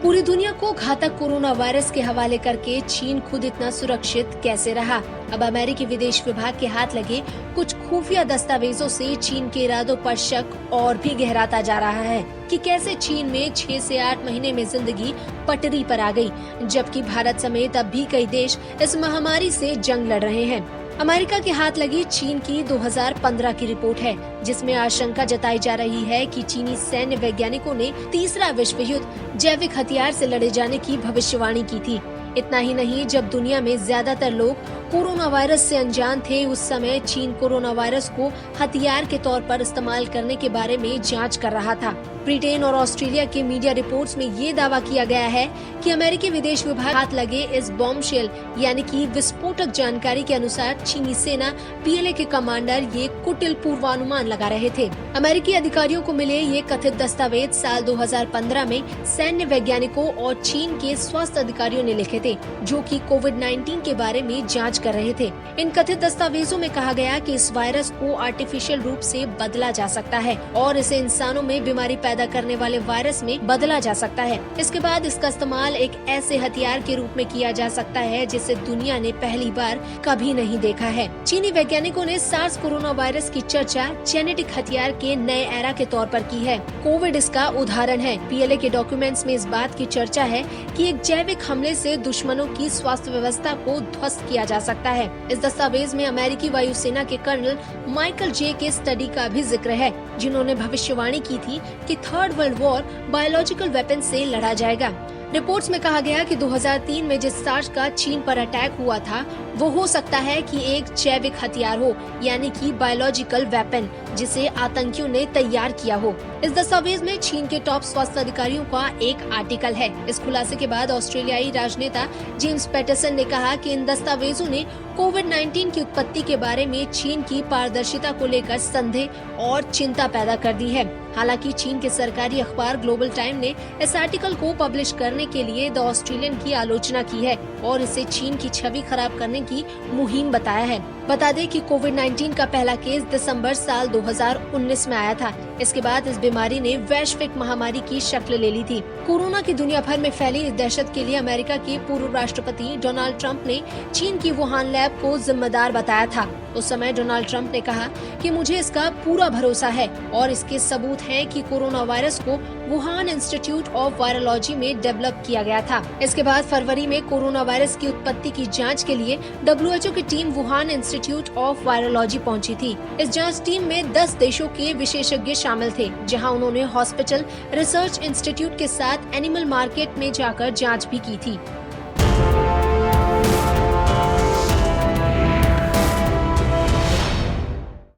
पूरी दुनिया को घातक कोरोना वायरस के हवाले करके चीन खुद इतना सुरक्षित कैसे रहा? अब अमेरिकी विदेश विभाग के हाथ लगे कुछ खुफिया दस्तावेजों से चीन के इरादों पर शक और भी गहराता जा रहा है कि कैसे चीन में 6 से 8 महीने में जिंदगी पटरी पर आ गई, जबकि भारत समेत अब भी कई देश इस महामारी से जंग लड़ रहे हैं। अमेरिका के हाथ लगी चीन की 2015 की रिपोर्ट है, जिसमें आशंका जताई जा रही है कि चीनी सैन्य वैज्ञानिकों ने तीसरा विश्व युद्ध जैविक हथियार से लड़े जाने की भविष्यवाणी की थी। इतना ही नहीं, जब दुनिया में ज्यादातर लोग कोरोना वायरस से अनजान थे, उस समय चीन कोरोना वायरस को हथियार के तौर पर इस्तेमाल करने के बारे में जांच कर रहा था। ब्रिटेन और ऑस्ट्रेलिया के मीडिया रिपोर्ट्स में ये दावा किया गया है कि अमेरिकी विदेश विभाग हाथ लगे इस बॉम्बशेल यानी कि विस्फोटक जानकारी के अनुसार चीनी सेना पीएलए के कमांडर ये कुटिल पूर्वानुमान लगा रहे थे। अमेरिकी अधिकारियों को मिले ये कथित दस्तावेज साल 2015 में सैन्य वैज्ञानिकों और चीन के स्वास्थ्य अधिकारियों ने लिखे थे, जो कि कोविड-19 के बारे में जांच कर रहे थे। इन कथित दस्तावेजों में कहा गया कि इस वायरस को आर्टिफिशियल रूप से बदला जा सकता है और इसे इंसानों में बीमारी पैदा करने वाले वायरस में बदला जा सकता है। इसके बाद इसका इस्तेमाल एक ऐसे हथियार के रूप में किया जा सकता है जिसे दुनिया ने पहली बार कभी नहीं देखा है। चीनी वैज्ञानिकों ने सार्स कोरोना वायरस की चर्चा जेनेटिक हथियार के नए एरा के तौर पर की है। कोविड इसका उदाहरण है। पीएलए के डॉक्यूमेंट्स में इस बात की चर्चा है कि एक जैविक हमले से दुश्मनों की स्वास्थ्य व्यवस्था को ध्वस्त किया जा सकता है। इस दस्तावेज में अमेरिकी वायुसेना के कर्नल माइकल जे के स्टडी का भी जिक्र है, जिन्होंने भविष्यवाणी की थी कि third world war biological weapon से लड़ा जाएगा। रिपोर्ट्स में कहा गया कि 2003 में जिस सार्स का चीन पर अटैक हुआ था, वो हो सकता है कि एक जैविक हथियार हो, यानी कि बायोलॉजिकल वेपन, जिसे आतंकियों ने तैयार किया हो। इस दस्तावेज में चीन के टॉप स्वास्थ्य अधिकारियों का एक आर्टिकल है। इस खुलासे के बाद ऑस्ट्रेलियाई राजनेता जेम्स पैटरसन ने कहा कि इन दस्तावेजों ने कोविड-19 की उत्पत्ति के बारे में चीन की पारदर्शिता को लेकर संदेह और चिंता पैदा कर दी है। हालांकि चीन के सरकारी अखबार ग्लोबल टाइम ने इस आर्टिकल को पब्लिश करने के लिए द ऑस्ट्रेलियन की आलोचना की है और इसे चीन की छवि खराब करने की मुहिम बताया है। बता दें कि कोविड-19 का पहला केस दिसंबर साल 2019 में आया था। इसके बाद इस बीमारी ने वैश्विक महामारी की शक्ल ले ली थी। कोरोना की दुनिया भर में फैली इस दहशत के लिए अमेरिका के पूर्व राष्ट्रपति डोनाल्ड ट्रंप ने चीन की वुहान लैब को जिम्मेदार बताया था। उस समय डोनाल्ड ट्रंप ने कहा कि मुझे इसका पूरा भरोसा है और इसके सबूत हैं कि कोरोना वायरस को वुहान इंस्टीट्यूट ऑफ वायरोलॉजी में डेवलप किया गया था। इसके बाद फरवरी में कोरोना वायरस की उत्पत्ति की जांच के लिए WHO की team Wuhan institute of virology पहुंची थी। इस जांच टीम में 10 देशों के विशेषज्ञ शामिल थे, जहां उन्होंने हॉस्पिटल रिसर्च इंस्टीट्यूट के साथ एनिमल मार्केट में जाकर जांच भी की थी।